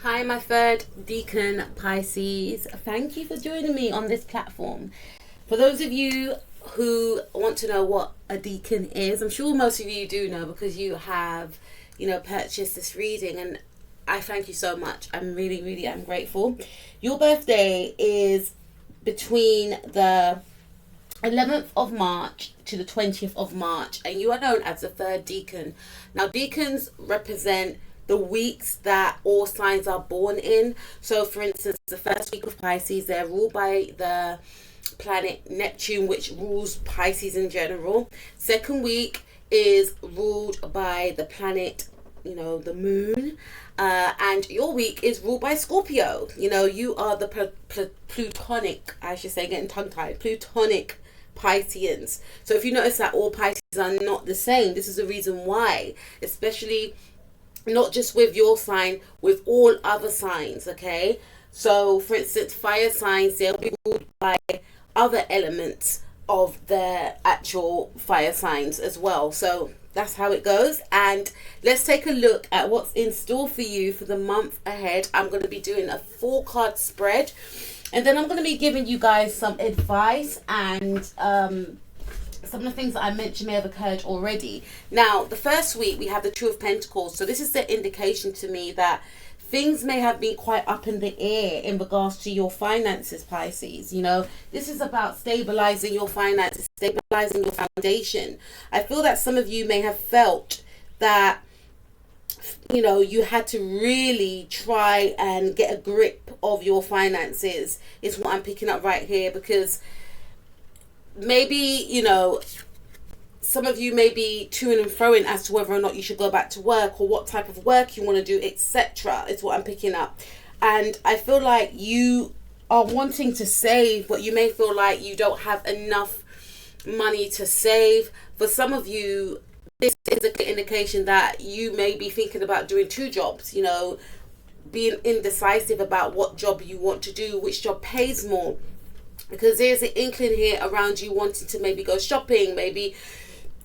Hi, my third Deacon Pisces. Thank you for joining me on this platform. For those of you who want to know what a deacon is, I'm sure most of you do know because you have, purchased this reading, and I thank you so much. I'm really, I'm grateful. Your birthday is between the 11th of March to the 20th of March, and you are known as the third deacon. Now, deacons represent the weeks that all signs are born in. So, for instance, the first week of Pisces, they're ruled by the planet Neptune, which rules Pisces in general. Second week is ruled by the planet, the moon. And your week is ruled by Scorpio. You are the plutonic, I should say, getting tongue-tied, plutonic Pisceans. So if you notice that all Pisces are not the same, this is the reason why, especially not just with your sign, with all other signs, okay? So, for instance, fire signs, they'll be ruled by other elements of their actual fire signs as well. So, that's how it goes. And let's take a look at what's in store for you for the month ahead. I'm going to be doing a 4-card spread. And then I'm going to be giving you guys some advice and some of the things that I mentioned may have occurred already. Now, the first week we have the Two of Pentacles. So this is the indication to me that things may have been quite up in the air in regards to your finances, Pisces. This is about stabilizing your finances, stabilizing your foundation. I feel that some of you may have felt that you had to really try and get a grip of your finances, is what I'm picking up right here, because maybe, some of you may be to and froing as to whether or not you should go back to work or what type of work you want to do, etc. is what I'm picking up. And I feel like you are wanting to save, but you may feel like you don't have enough money to save. For some of you, this is an indication that you may be thinking about doing 2 jobs, being indecisive about what job you want to do, which job pays more. Because there's an inkling here around you wanting to maybe go shopping, maybe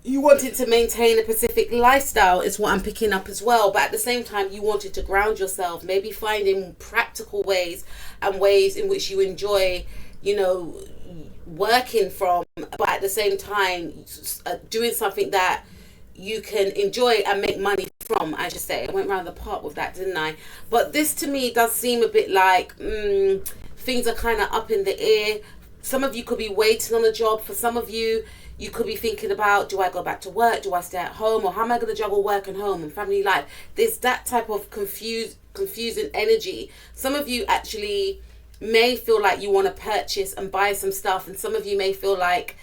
you wanted to maintain a specific lifestyle is what I'm picking up as well. But at the same time, you wanted to ground yourself, maybe finding practical ways and ways in which you enjoy, working from, but at the same time, doing something that you can enjoy and make money from, I should say. I went around the park with that, didn't I? But this to me does seem a bit like things are kind of up in the air. Some of you could be waiting on a job. For some of you, you could be thinking about, do I go back to work? Do I stay at home? Or how am I going to juggle work and home and family life? There's that type of confusing energy. Some of you actually may feel like you want to purchase and buy some stuff. And some of you may feel like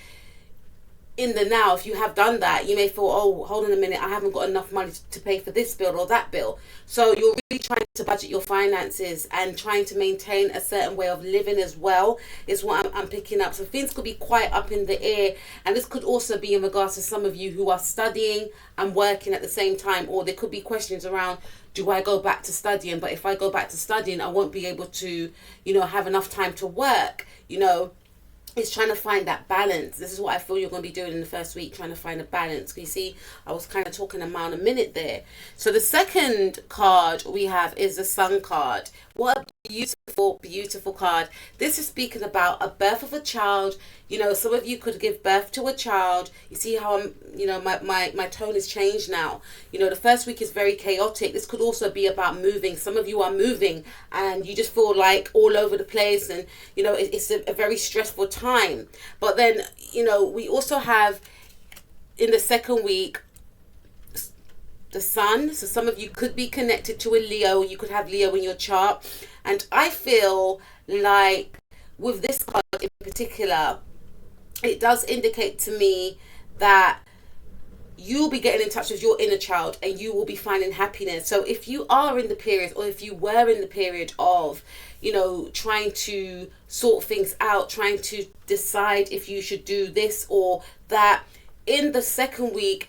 in the now, if you have done that, you may feel, oh, hold on a minute, I haven't got enough money to pay for this bill or that bill. So you're really trying to budget your finances and trying to maintain a certain way of living as well, is what I'm picking up. So things could be quite up in the air. And this could also be in regards to some of you who are studying and working at the same time. Or there could be questions around, do I go back to studying? But if I go back to studying, I won't be able to, have enough time to work, It's trying to find that balance. This is what I feel you're going to be doing in the first week, trying to find a balance. You see, I was kind of talking a mile a minute there. So the second card we have is the Sun card. What a beautiful card. This is speaking about a birth of a child. Some of you could give birth to a child. You see how I'm, my tone has changed now. The first week is very chaotic. This could also be about moving. Some of you are moving and you just feel like all over the place, and it's a very stressful time. But then we also have in the second week the Sun. So some of you could be connected to a Leo. You could have Leo in your chart. And I feel like with this card in particular, it does indicate to me that you'll be getting in touch with your inner child and you will be finding happiness. So if you are in the period, or if you were in the period of, trying to sort things out, trying to decide if you should do this or that, in the second week,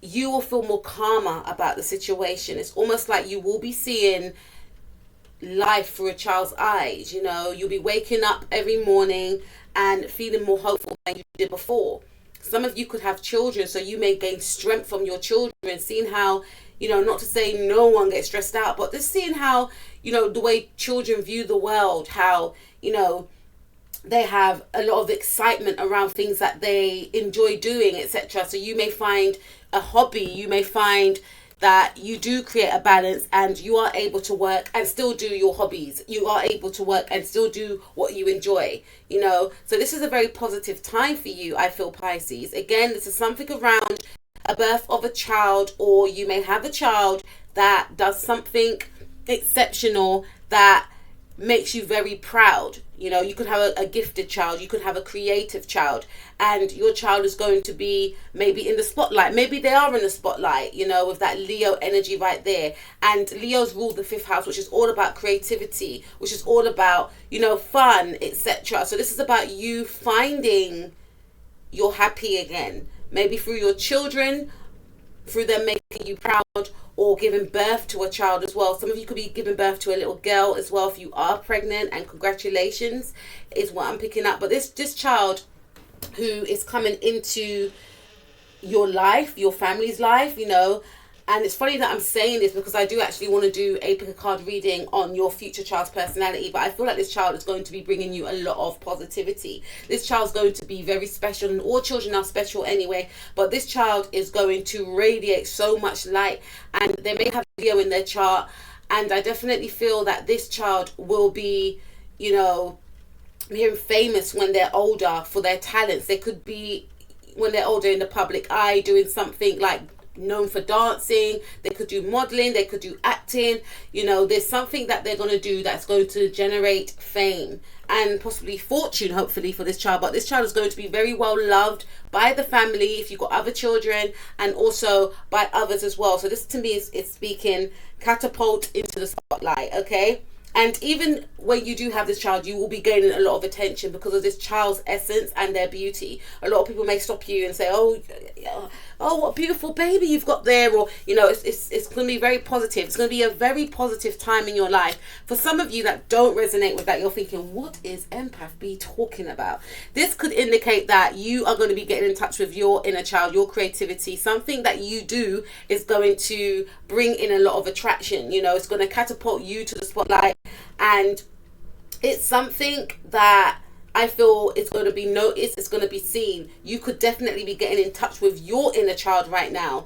you will feel more calmer about the situation. It's almost like you will be seeing life through a child's eyes. You'll be waking up every morning and feeling more hopeful than you did before. Some of you could have children, so you may gain strength from your children, seeing how, not to say no one gets stressed out, but just seeing how, the way children view the world, how, they have a lot of excitement around things that they enjoy doing, etc. So you may find a hobby, you may find that you do create a balance and you are able to work and still do your hobbies. You are able to work and still do what you enjoy, So this is a very positive time for you, I feel, Pisces. Again, this is something around a birth of a child, or you may have a child that does something exceptional that makes you very proud. You could have a gifted child, you could have a creative child, and your child is going to be maybe in the spotlight. Maybe they are in the spotlight, with that Leo energy right there. And Leo's ruled the 5th house, which is all about creativity, which is all about, fun, etc. So this is about you finding you're happy again, maybe through your children, through them making you proud, or giving birth to a child as well. Some of you could be giving birth to a little girl as well if you are pregnant, and congratulations is what I'm picking up. But this child who is coming into your life, your family's life, and it's funny that I'm saying this because I do actually want to do a pick a card reading on your future child's personality, but I feel like this child is going to be bringing you a lot of positivity. This child's going to be very special, and all children are special anyway, but this child is going to radiate so much light, and they may have Leo in their chart, and I definitely feel that this child will be, being famous when they're older for their talents. They could be, when they're older, in the public eye, doing something like known for dancing. They could do modeling, they could do acting. There's something that they're going to do that's going to generate fame and possibly fortune, hopefully, for this child. But this child is going to be very well loved by the family, if you've got other children, and also by others as well. So this, to me, is speaking catapult into the spotlight, okay? And even when you do have this child, you will be gaining a lot of attention because of this child's essence and their beauty. A lot of people may stop you and say, oh, what a beautiful baby you've got there. Or, it's going to be very positive. It's going to be a very positive time in your life. For some of you that don't resonate with that, you're thinking, what is Empath B talking about? This could indicate that you are going to be getting in touch with your inner child, your creativity. Something that you do is going to bring in a lot of attraction. It's going to catapult you to the spotlight. And it's something that I feel it's going to be noticed, it's going to be seen. You could definitely be getting in touch with your inner child right now,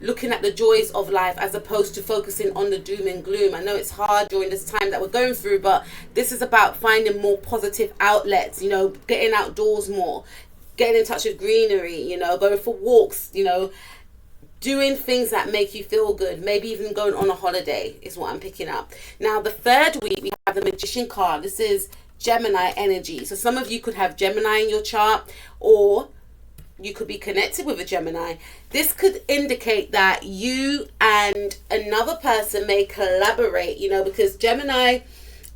looking at the joys of life as opposed to focusing on the doom and gloom. I know it's hard during this time that we're going through, but this is about finding more positive outlets, getting outdoors more, getting in touch with greenery, going for walks, doing things that make you feel good, maybe even going on a holiday is what I'm picking up. Now, the third week, we have the Magician card. This is Gemini energy. So some of you could have Gemini in your chart, or you could be connected with a Gemini. This could indicate that you and another person may collaborate, because Gemini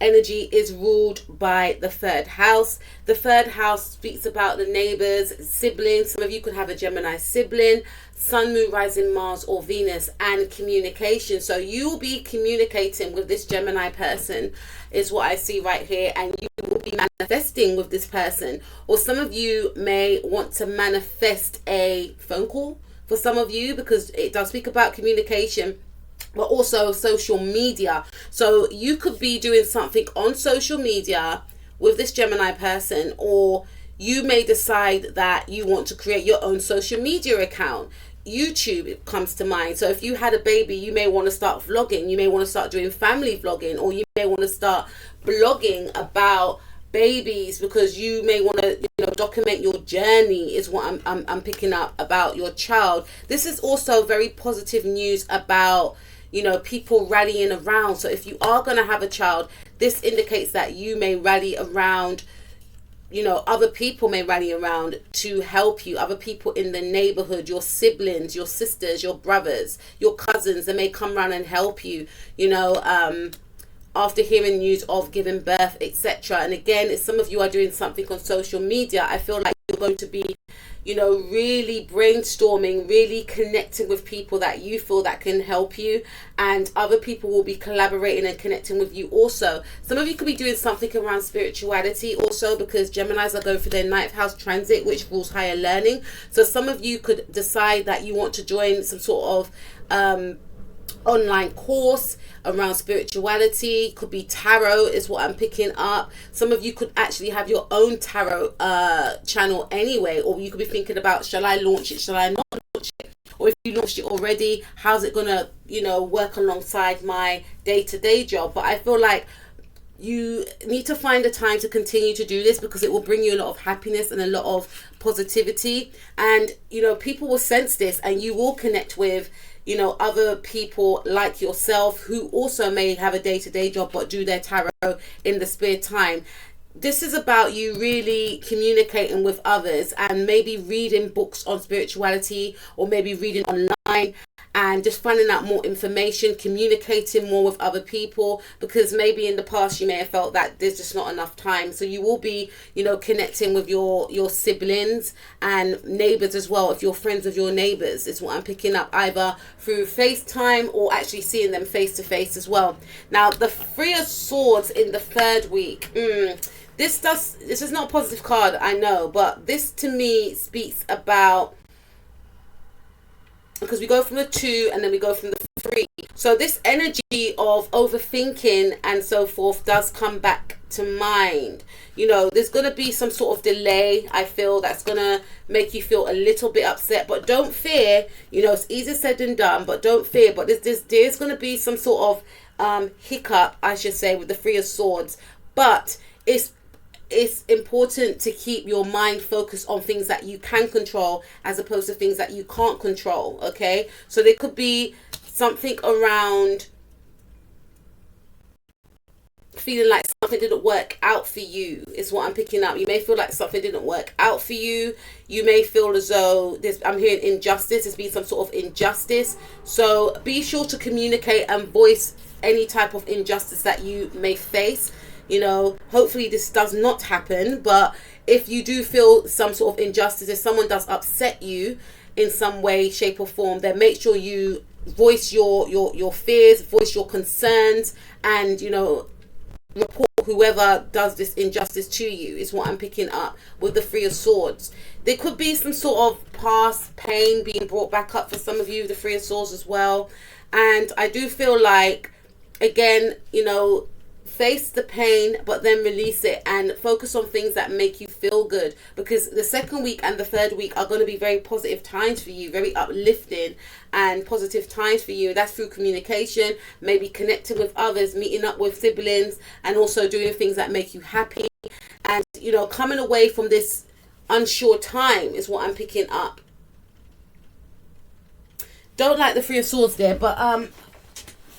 energy is ruled by the 3rd house. The 3rd house speaks about the neighbors, siblings. Some of you could have a Gemini sibling, Sun, Moon, Rising, Mars, or Venus, and communication. So you'll be communicating with this Gemini person is what I see right here, and you will be manifesting with this person. Or some of you may want to manifest a phone call for some of you, because it does speak about communication, but also social media. So you could be doing something on social media with this Gemini person, or you may decide that you want to create your own social media account. YouTube, it comes to mind. So if you had a baby, you may want to start vlogging, you may want to start doing family vlogging, or you may want to start blogging about babies, because you may want to document your journey is what I'm picking up about your child. This is also very positive news about people rallying around. So if you are going to have a child, this indicates that you may rally around, other people may rally around to help you. Other people in the neighborhood, your siblings, your sisters, your brothers, your cousins, they may come around and help you, after hearing news of giving birth, etc. And again, if some of you are doing something on social media, I feel like you're going to be really brainstorming, really connecting with people that you feel that can help you, and other people will be collaborating and connecting with you also. Some of you could be doing something around spirituality also, because Geminis are going for their 9th house transit, which rules higher learning. So some of you could decide that you want to join some sort of online course around spirituality. Could be tarot is what I'm picking up. Some of you could actually have your own tarot channel anyway, or you could be thinking about, shall I launch it, shall I not launch it? Or if you launched it already, how's it gonna, you know, work alongside my day-to-day job? But I feel like you need to find a time to continue to do this, because it will bring you a lot of happiness and a lot of positivity. And, you know, people will sense this, and you will connect with, you know, other people like yourself who also may have a day-to-day job but do their tarot in the spare time. This is about you really communicating with others, and maybe reading books on spirituality, or maybe reading online and just finding out more information, communicating more with other people, because maybe in the past you may have felt that there's just not enough time. So you will be, you know, connecting with your siblings and neighbors as well, if you're friends with your neighbors, is what I'm picking up, either through FaceTime or actually seeing them face to face as well. Now, the Three of Swords in the third week. This is not a positive card, I know, but this to me speaks about, because we go from the 2 and then we go from the 3. So this energy of overthinking and so forth does come back to mind. You know, there's going to be some sort of delay, I feel, that's going to make you feel a little bit upset. But don't fear. You know, it's easier said than done, but don't fear. But there's going to be some sort of hiccup, I should say, with the Three of Swords. But it's important to keep your mind focused on things that you can control, as opposed to things that you can't control. Okay, so there could be something around feeling like something didn't work out for you, is what I'm picking up. You may feel like something didn't work out for you. You may feel as though I'm hearing injustice. There's been some sort of injustice. So be sure to communicate and voice any type of injustice that you may face. You know, hopefully this does not happen, but if you do feel some sort of injustice, if someone does upset you in some way, shape or form, then make sure you voice your fears, voice your concerns, and, you know, report whoever does this injustice to you, is what I'm picking up with the Three of Swords. There could be some sort of past pain being brought back up for some of you, the Three of Swords as well. And I do feel like, again, you know, face the pain, but then release it and focus on things that make you feel good, because the second week and the third week are going to be very positive times for you, very uplifting and positive times for you. That's through communication, maybe connecting with others, meeting up with siblings, and also doing things that make you happy, and, you know, coming away from this unsure time, is what I'm picking up. Don't like the Three of Swords there, but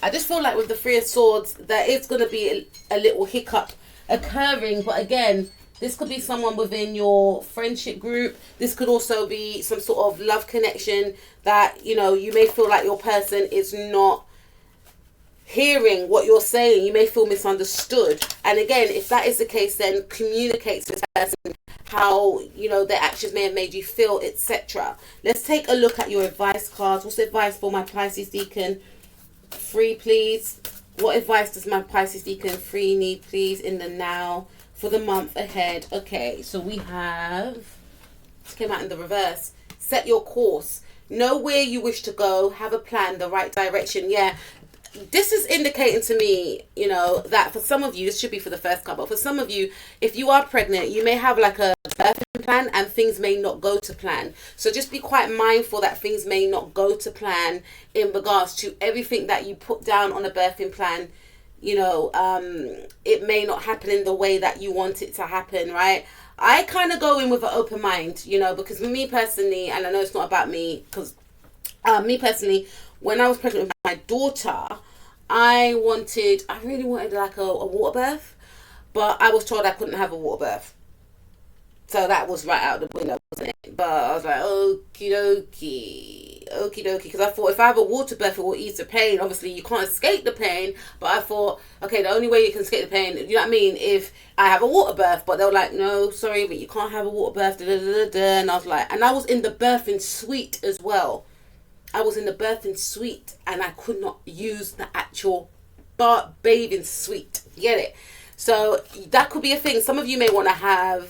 I just feel like with the Three of Swords, there is going to be a little hiccup occurring. But again, this could be someone within your friendship group. This could also be some sort of love connection that, you know, you may feel like your person is not hearing what you're saying. You may feel misunderstood. And again, if that is the case, then communicate to this person how, you know, their actions may have made you feel, etc. Let's take a look at your advice cards. What's the advice for my Pisces Deacon? 3, please. What advice does my Pisces Deacon 3 need, please, in the now for the month ahead? Okay, so we have, this came out in the reverse. Set your course. Know where you wish to go. Have a plan, the right direction. Yeah, this is indicating to me, you know, that for some of you, this should be for the first couple, for some of you, if you are pregnant, you may have like a birthing plan and things may not go to plan. So just be quite mindful that things may not go to plan in regards to everything that you put down on a birthing plan. You know, it may not happen in the way that you want it to happen, right? I kind of go in with an open mind, you know, because me personally, and I know it's not about me, because me personally, when I was pregnant with my daughter, I really wanted like a water birth, but I was told I couldn't have a water birth. So that was right out the window, wasn't it? But I was like, okie dokie, because I thought if I have a water birth, it will ease the pain. Obviously, you can't escape the pain, but I thought, okay, the only way you can escape the pain, you know what I mean, if I have a water birth. But they were like, no, sorry, but you can't have a water birth, and I was like, and I was in the birthing suite as well. I was in the birthing suite, and I could not use the actual bathing suite. You get it? So that could be a thing. Some of you may want to have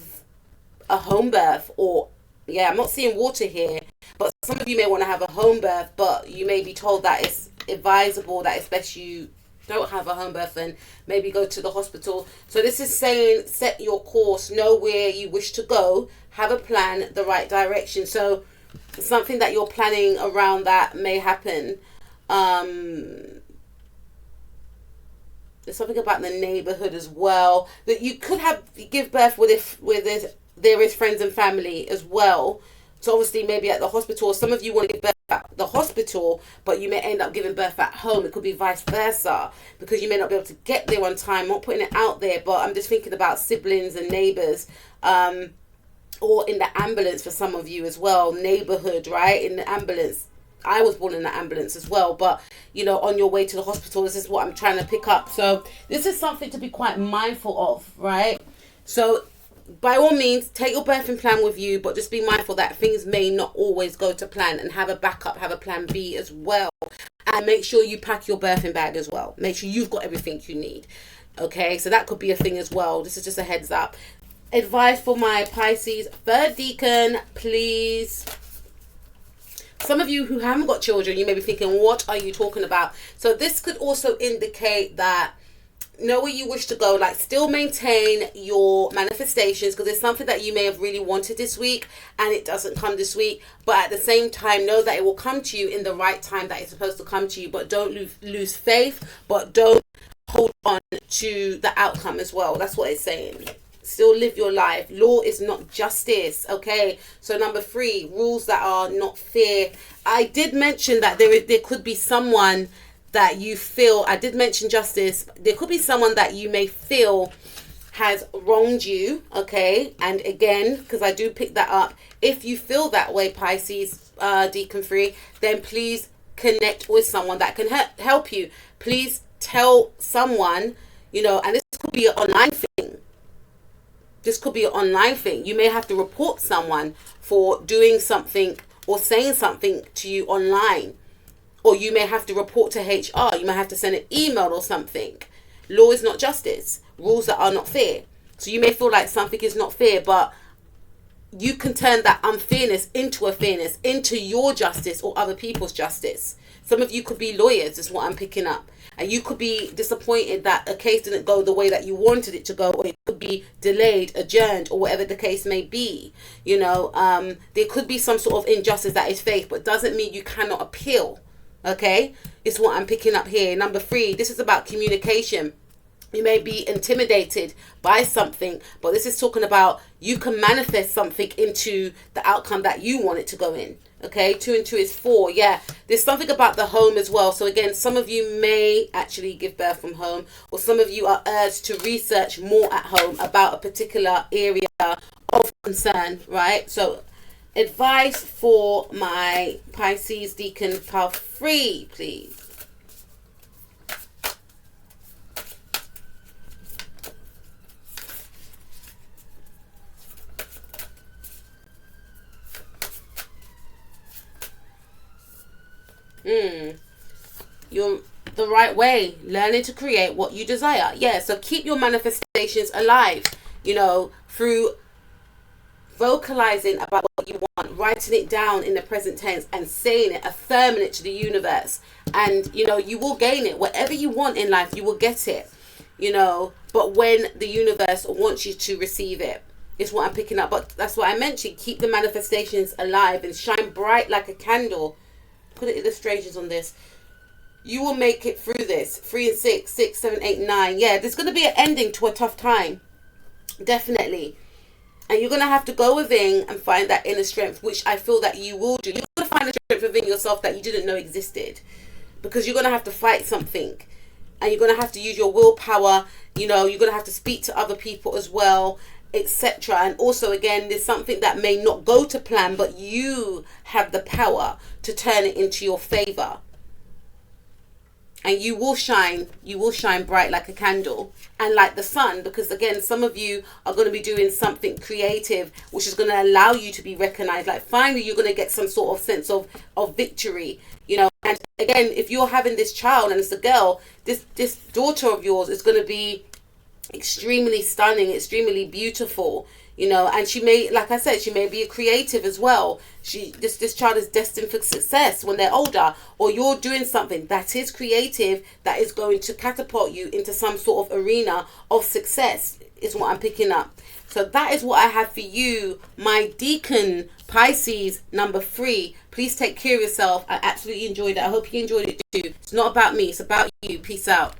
a home birth, or I'm not seeing water here, but some of you may want to have a home birth, but you may be told that it's advisable that it's best you don't have a home birth and maybe go to the hospital. So this is saying set your course, know where you wish to go, have a plan, the right direction. So something that you're planning around that may happen. There's something about the neighborhood as well that you could give birth with there is friends and family as well. So obviously maybe at the hospital, some of you want to give birth at the hospital, but you may end up giving birth at home. It could be vice versa because you may not be able to get there on time. I'm not putting it out there, but I'm just thinking about siblings and neighbors, or in the ambulance for some of you as well. Neighborhood, right? In the ambulance. I was born in the ambulance as well, but on your way to the hospital, this is what I'm trying to pick up. So this is something to be quite mindful of, right? So by all means, take your birthing plan with you, but just be mindful that things may not always go to plan, and have a backup, have a plan B as well. And make sure you pack your birthing bag as well. Make sure you've got everything you need. Okay, so that could be a thing as well. This is just a heads up. Advice for my Pisces. Third deacon, please. Some of you who haven't got children, you may be thinking, what are you talking about? So this could also indicate that know where you wish to go, like still maintain your manifestations, because there's something that you may have really wanted this week and it doesn't come this week, but at the same time know that it will come to you in the right time that it's supposed to come to you. But don't lose faith, but don't hold on to the outcome as well. That's what it's saying. Still live your life. Law is not justice. Okay, so number 3, rules that are not fair. I did mention that there could be someone that you feel, I did mention justice, there could be someone that you may feel has wronged you, okay? And again, because I do pick that up, if you feel that way, Pisces, Deacon 3, then please connect with someone that can help you. Please tell someone, and this could be an online thing. This could be an online thing. You may have to report someone for doing something or saying something to you online. Or you may have to report to HR. You may have to send an email or something. Law is not justice. Rules that are not fair. So you may feel like something is not fair, but you can turn that unfairness into a fairness, into your justice or other people's justice. Some of you could be lawyers, is what I'm picking up. And you could be disappointed that a case didn't go the way that you wanted it to go, or it could be delayed, adjourned, or whatever the case may be. There could be some sort of injustice that is faced, but doesn't mean you cannot appeal. Okay, it's what I'm picking up here. Number 3, this is about communication. You may be intimidated by something, but this is talking about you can manifest something into the outcome that you want it to go in. Okay, 2 and 2 is 4. Yeah, there's something about the home as well. So again, some of you may actually give birth from home, or some of you are urged to research more at home about a particular area of concern, right? So advice for my Pisces Deacon Pile 3, please. You're the right way, learning to create what you desire. Yeah, so keep your manifestations alive, through vocalizing about what you want, writing it down in the present tense and saying it, affirming it to the universe. And you will gain it. Whatever you want in life, you will get it. But when the universe wants you to receive it, is what I'm picking up. But that's what I mentioned. Keep the manifestations alive and shine bright like a candle. Put illustrations on this. You will make it through this. 3 and 6, 6, 7, 8, 9. Yeah, there's going to be an ending to a tough time. Definitely. And you're going to have to go within and find that inner strength, which I feel that you will do. You're going to find a strength within yourself that you didn't know existed. Because you're going to have to fight something. And you're going to have to use your willpower. You're going to have to speak to other people as well, etc. And also, again, there's something that may not go to plan, but you have the power to turn it into your favor. And you will shine bright like a candle and like the sun, because again, some of you are going to be doing something creative, which is going to allow you to be recognized. Like finally, you're going to get some sort of sense of victory, And again, if you're having this child and it's a girl, this daughter of yours is going to be extremely stunning, extremely beautiful, you know. And she may, like I said, she may be a creative as well. This child is destined for success when they're older, or you're doing something that is creative, that is going to catapult you into some sort of arena of success, is what I'm picking up. So that is what I have for you, my Deacon Pisces number 3. Please take care of yourself. I absolutely enjoyed it. I hope you enjoyed it too. It's not about me, it's about you. Peace out.